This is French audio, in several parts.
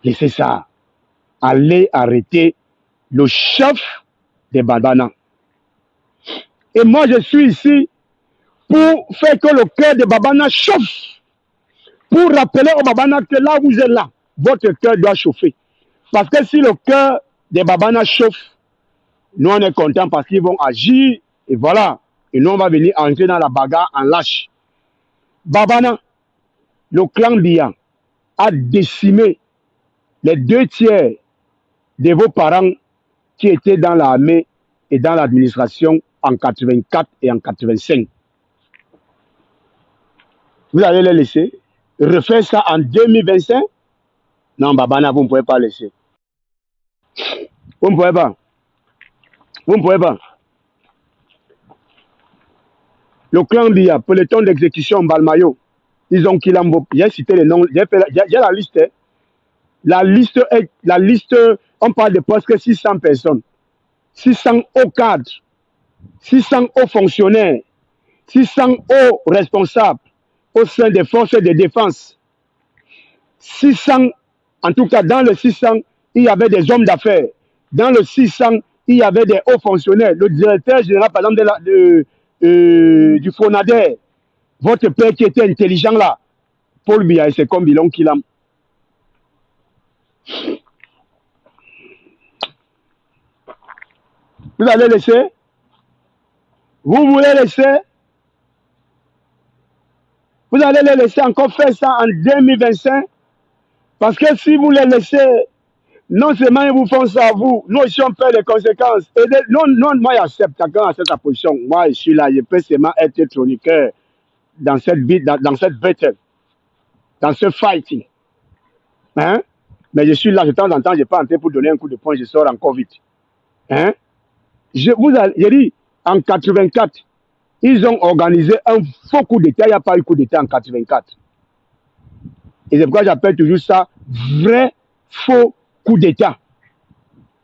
Laissez ça. Allez arrêter le chef des Babana. Et moi, je suis ici pour faire que le cœur de Babana chauffe. Pour rappeler aux Babana que là, vous êtes là. Votre cœur doit chauffer. Parce que si le cœur des Babana chauffe, nous, on est contents parce qu'ils vont agir. Et voilà. Et nous, on va venir entrer dans la bagarre en lâche. Babana, le clan Biya, a décimé les 2 tiers de vos parents qui étaient dans l'armée et dans l'administration en 84 et en 85. Vous allez les laisser refaire ça en 2025? Non, Babana, vous ne pouvez pas laisser. Vous ne pouvez pas. Vous ne pouvez pas. Le clan Biya, peloton d'exécution Balmayo, ils ont Kilambo. J'ai cité les noms, j'ai la liste. La liste, on parle de presque 600 personnes. 600 hauts cadres, 600 hauts fonctionnaires, 600 hauts responsables au sein des forces de défense. 600, en tout cas dans le 600, il y avait des hommes d'affaires. Dans le 600, il y avait des hauts fonctionnaires. Le directeur général, par exemple, du FONADER, votre père qui était intelligent là, Paul Biya, c'est comme Bilon Kilam. Vous allez laisser? Vous voulez laisser? Vous allez les laisser encore faire ça en 2025? Parce que si vous les laissez, non seulement ils vous font ça à vous, nous aussi on paie les conséquences. Et non, moi j'accepte, chacun accepte sa position. Moi je suis là, je peux seulement être chroniqueur dans cette battle, dans ce fighting. Hein? Mais je suis là de temps en temps, je peux entrer pour donner un coup de poing, je sors encore vite. Hein? Je dis, en 84, ils ont organisé un faux coup d'État, il n'y a pas eu coup d'État en 84. Et c'est pourquoi j'appelle toujours ça vrai faux coup d'État.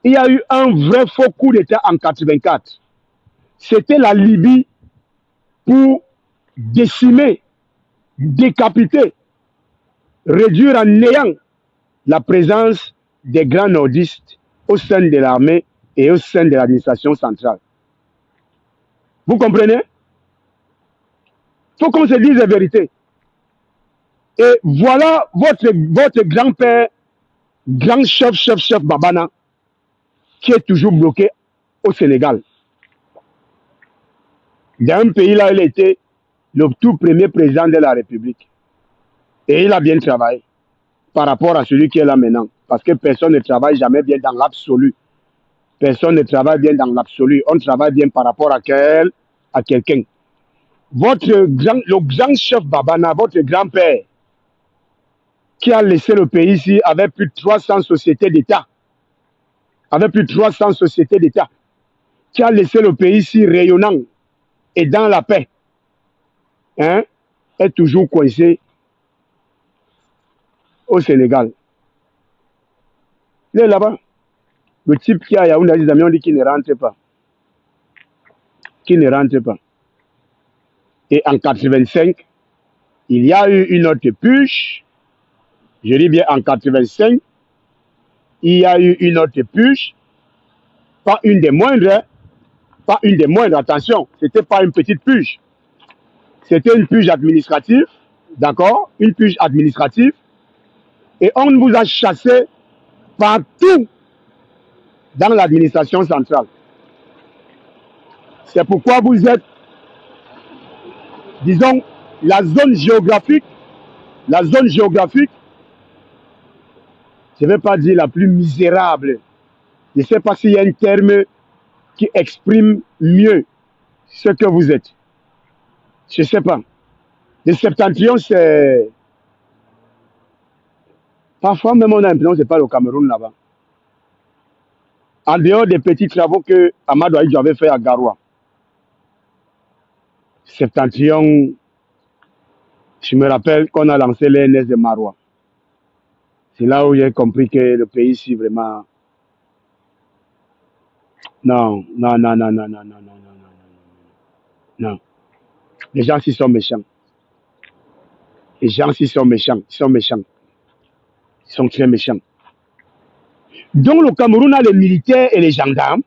Il y a eu un vrai faux coup d'État en 84. C'était la Libye pour décimer, décapiter, réduire en néant la présence des grands nordistes au sein de l'armée et au sein de l'administration centrale. Vous comprenez? Il faut qu'on se dise la vérité. Et voilà votre grand-père, grand chef Babana, qui est toujours bloqué au Sénégal. Dans un pays là, il était le tout premier président de la République. Et il a bien travaillé par rapport à celui qui est là maintenant. Parce que personne ne travaille jamais bien dans l'absolu. Personne ne travaille bien dans l'absolu. On travaille bien par rapport à quelqu'un. Le grand chef Babana, votre grand-père, qui a laissé le pays ici avec plus de 300 sociétés d'État, qui a laissé le pays ici rayonnant et dans la paix, hein, est toujours coincé au Sénégal. Il est là-bas. Le type qui a Yaoundé, des amis, on dit qu'il ne rentre pas. Qu'il ne rentre pas. Et en 85, il y a eu une autre purge. Je dis bien en 85, il y a eu une autre purge. Pas une des moindres. Pas une des moindres, attention. C'était pas une petite purge. C'était une purge administrative. D'accord? Une purge administrative. Et on vous a chassé partout dans l'administration centrale. C'est pourquoi vous êtes, disons, la zone géographique, je ne vais pas dire la plus misérable. Je ne sais pas s'il y a un terme qui exprime mieux ce que vous êtes. Je ne sais pas. Le septentrion, c'est... Parfois, même on a l'impression que ce n'est pas le Cameroun là-bas. En dehors des petits travaux que Amadou Aïdjo avait fait à Garoua. Septentrion, je me rappelle qu'on a lancé l'ENS de Marois. C'est là où j'ai compris que le pays ici vraiment... Non. Les gens ici sont méchants. Les gens ici sont méchants. Ils sont très méchants. Donc le Cameroun a les militaires et les gendarmes.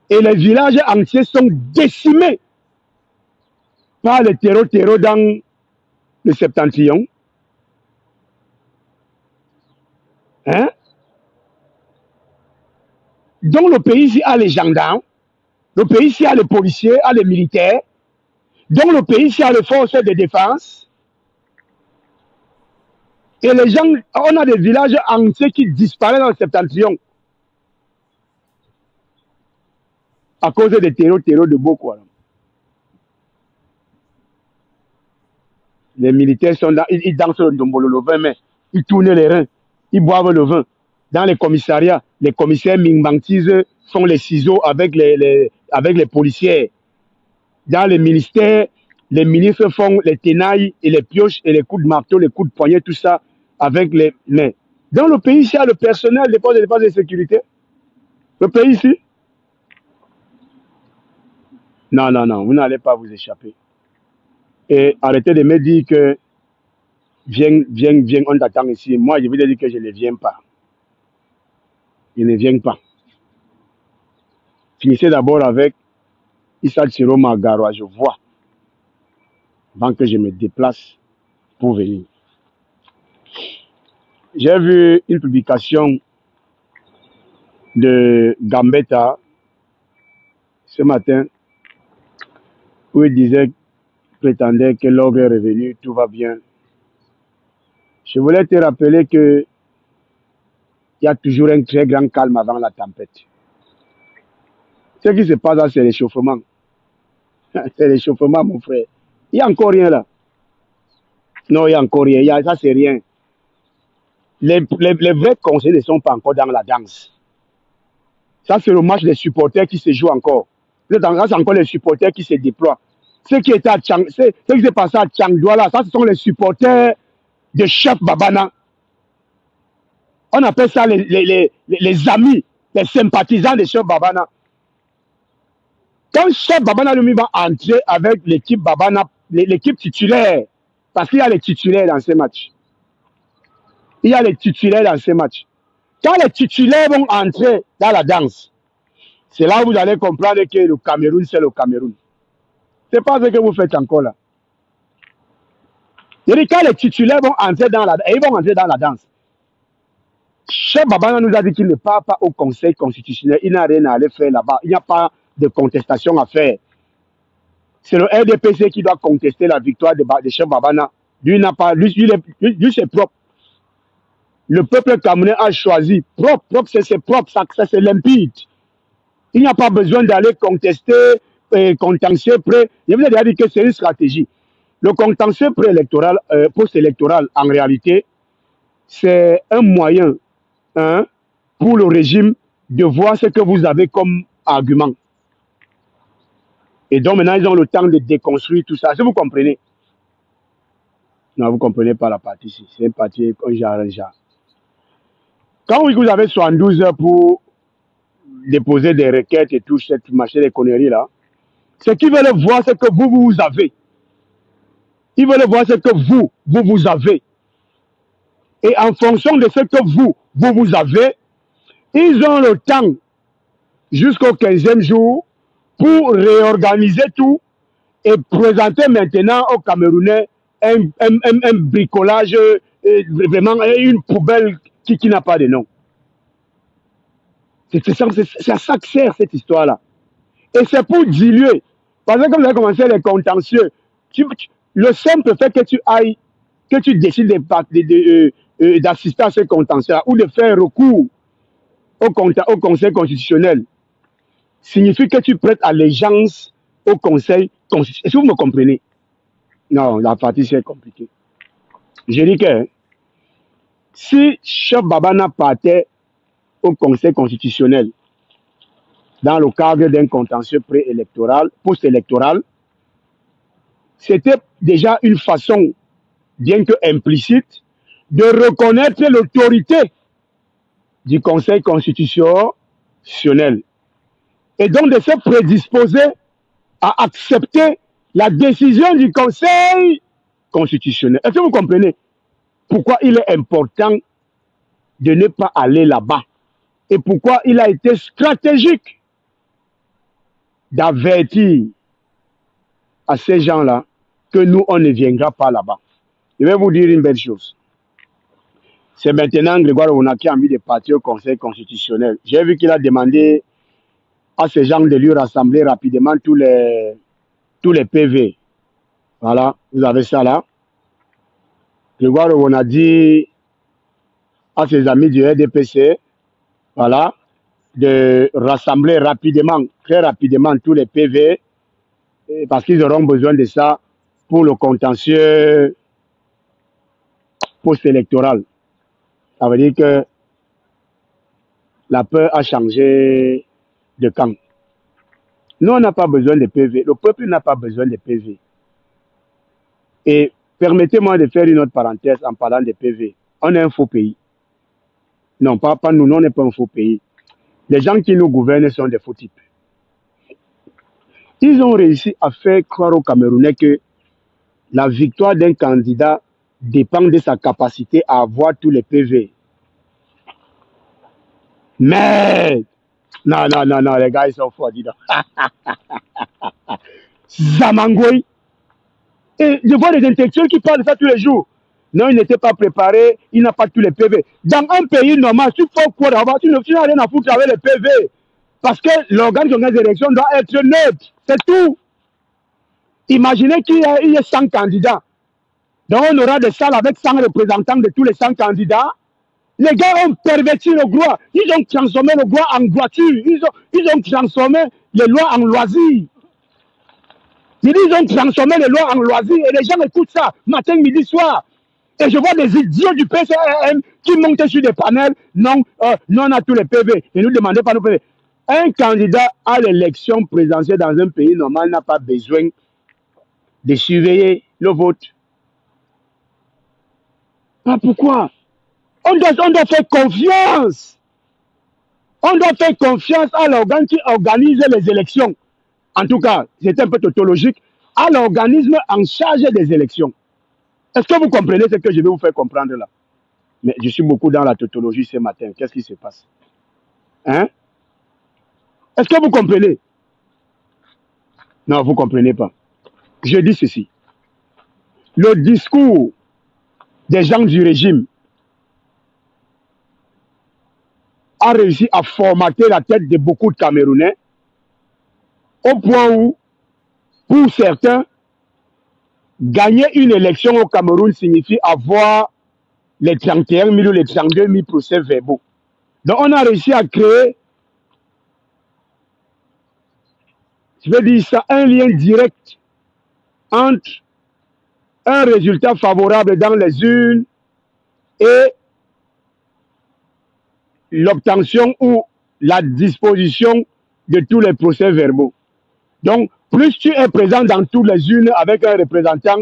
Et les villages entiers sont décimés par le terreau dans le septentrion. Hein? Donc le pays ici a les gendarmes, le pays ici a les policiers, a les militaires, donc le pays ici a les forces de défense. Et les gens, on a des villages entiers qui disparaissent dans le septentrion à cause des terreaux de Boko Haram. Les militaires sont là, ils dansent le dombolo, le vin, mais ils tournent les reins, ils boivent le vin. Dans les commissariats, les commissaires mingbantisent font les ciseaux avec les policiers. Dans les ministères, les ministres font les tenailles et les pioches et les coups de marteau, les coups de poignet, tout ça avec les mains. Dans le pays, il y a le personnel des forces de défense et de sécurité. Le pays ici. Non, non, non, vous n'allez pas vous échapper. Et arrêtez de me dire que viens, viens, viens, on t'attend ici. Moi, je vous dire que je ne viens pas. Je ne viens pas. Finissez d'abord avec Issa Chiroma Garoua, je vois, avant que je me déplace pour venir. J'ai vu une publication de Gambetta ce matin où il disait, prétendait que l'ordre est revenu, tout va bien. Je voulais te rappeler que il y a toujours un très grand calme avant la tempête. Ce qui se passe là, c'est l'échauffement. C'est l'échauffement, mon frère. Il n'y a encore rien là. Non, il n'y a encore rien. Ça, c'est rien. Les vrais conseils ne sont pas encore dans la danse. Ça, c'est le match des supporters qui se joue encore. Là, c'est encore les supporters qui se déploient. Ce qui s'est passé à Tchangdoua, là, ça, ce sont les supporters de Chef Babana. On appelle ça les amis, les sympathisants de Chef Babana. Quand Chef Babana lui va entrer avec l'équipe Babana, l'équipe titulaire, parce qu'il y a les titulaires dans ces matchs. Il y a les titulaires dans ces matchs. Quand les titulaires vont entrer dans la danse, c'est là où vous allez comprendre que le Cameroun, c'est le Cameroun. C'est pas ce que vous faites encore là. Je dis, quand les titulaires vont entrer dans la danse, Chef Babana nous a dit qu'il ne part pas au Conseil constitutionnel. Il n'a rien à aller faire là-bas. Il n'y a pas de contestation à faire. C'est le RDPC qui doit contester la victoire de Chef Babana. Lui n'a pas, lui c'est propre. Le peuple camerounais a choisi. Propre, c'est propre, ça c'est limpide. Il n'y a pas besoin d'aller contester, contentieux près. Je vous ai déjà dit que c'est une stratégie. Le contentieux préélectoral, post-électoral, en réalité, c'est un moyen pour le régime de voir ce que vous avez comme argument. Et donc maintenant, ils ont le temps de déconstruire tout ça. Est-ce que vous comprenez? Non, vous ne comprenez pas la partie ici. C'est une partie qu'on genre. Quand vous avez 72 heures pour déposer des requêtes et tout, cette machin des conneries là, ce qu'ils veulent voir, c'est que vous avez. Ils veulent voir ce que vous avez. Et en fonction de ce que vous avez, ils ont le temps jusqu'au 15e jour pour réorganiser tout et présenter maintenant aux Camerounais un bricolage, vraiment une poubelle qui n'a pas de nom. C'est à ça que sert cette histoire-là. Et c'est pour diluer. Parce que comme vous avez commencé les contentieux, le simple fait que tu ailles, que tu décides d'assister à ce contentieux-là ou de faire recours au Conseil constitutionnel, signifie que tu prêtes allégeance au Conseil constitutionnel. Est-ce que vous me comprenez? Non, la partie c'est compliqué. Je dis que si Chef Babana partait au Conseil constitutionnel dans le cadre d'un contentieux préélectoral, post-électoral, c'était déjà une façon, bien que implicite, de reconnaître l'autorité du Conseil constitutionnel et donc de se prédisposer à accepter la décision du Conseil constitutionnel. Est-ce que vous comprenez pourquoi il est important de ne pas aller là-bas. Et pourquoi il a été stratégique d'avertir à ces gens-là que nous, on ne viendra pas là-bas. Je vais vous dire une belle chose. C'est maintenant Grégoire Ouna qui a envie de partir au Conseil constitutionnel. J'ai vu qu'il a demandé à ces gens de lui rassembler rapidement tous les PV. Voilà, vous avez ça là. Grégoire Ouna dit à ses amis du RDPC, voilà, de rassembler rapidement, très rapidement tous les PV, parce qu'ils auront besoin de ça pour le contentieux post-électoral. Ça veut dire que la peur a changé de camp. Nous, on n'a pas besoin de PV. Le peuple n'a pas besoin de PV. Et permettez-moi de faire une autre parenthèse en parlant de PV. On est un faux pays. Non, pas nous, on n'est pas un faux pays. Les gens qui nous gouvernent sont des faux types. Ils ont réussi à faire croire aux Camerounais que la victoire d'un candidat dépend de sa capacité à avoir tous les PV. Mais, non, les gars, ils sont forts, dis donc. Zamangoy. Et je vois des intellectuels qui parlent de ça tous les jours. Non, il n'était pas préparé, il n'a pas tous les PV. Dans un pays normal, tu fais quoi d'abord? Tu n'as rien à foutre avec les PV. Parce que l'organe qui organise les élections doit être neutre. C'est tout. Imaginez qu'il y ait 100 candidats. Donc on aura des salles avec 100 représentants de tous les 100 candidats. Les gars ont perverti le droit. Ils ont transformé le droit en droiture. Ils ont transformé les lois en loisirs. Ils ont transformé les lois en loisirs et les gens écoutent ça matin, midi, soir. Et je vois des idiots du PCRM qui montent sur des panels. Non, nous on a tous les PV. Et nous demandez pas nos PV. Un candidat à l'élection présidentielle dans un pays normal n'a pas besoin de surveiller le vote. Ah, pourquoi? On doit faire confiance. On doit faire confiance à l'organe qui organise les élections. En tout cas, c'est un peu tautologique, à l'organisme en charge des élections. Est-ce que vous comprenez ce que je vais vous faire comprendre là? Mais je suis beaucoup dans la tautologie ce matin. Qu'est-ce qui se passe? Hein? Est-ce que vous comprenez? Non, vous ne comprenez pas. Je dis ceci. Le discours des gens du régime a réussi à formater la tête de beaucoup de Camerounais au point où, pour certains, gagner une élection au Cameroun signifie avoir les 31 000 ou les 32 000 procès verbaux. Donc on a réussi à créer, je vais dire ça, un lien direct entre un résultat favorable dans les urnes et l'obtention ou la disposition de tous les procès verbaux. Donc, plus tu es présent dans toutes les urnes avec un représentant,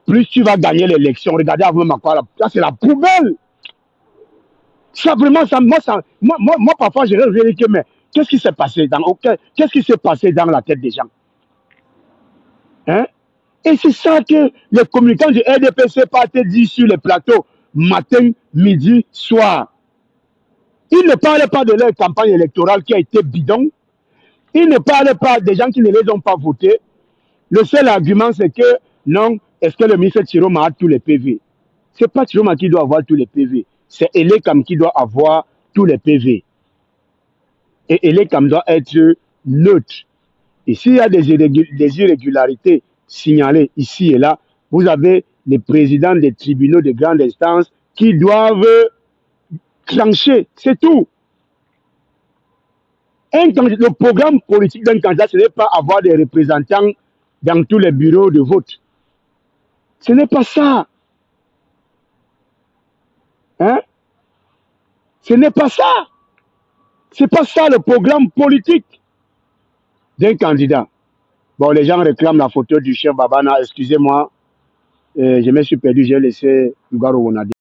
plus tu vas gagner l'élection. Regardez avant ma quoi, ça c'est la poubelle. Ça vraiment, moi parfois je réfléchis que mais qu'est-ce qui s'est passé qu'est-ce qui s'est passé dans la tête des gens? Hein? Et c'est ça que les communicants du RDPC partent dire sur les plateaux, matin, midi, soir. Ils ne parlent pas de leur campagne électorale qui a été bidon. Ils ne parlent pas des gens qui ne les ont pas votés. Le seul argument, c'est que non, est-ce que le ministre Chiroma a tous les PV? Ce n'est pas Chiroma qui doit avoir tous les PV. C'est Elekam qui doit avoir tous les PV. Et Elekam doit être neutre. Et s'il y a des irrégularités signalées ici et là, vous avez les présidents des tribunaux de grande instance qui doivent trancher. C'est tout. Le programme politique d'un candidat, ce n'est pas avoir des représentants dans tous les bureaux de vote. Ce n'est pas ça. Hein? Ce n'est pas ça. Ce n'est pas ça le programme politique d'un candidat. Bon, les gens réclament la photo du chef Babana. Excusez-moi, je me suis perdu, j'ai laissé Ugaro Wonadi.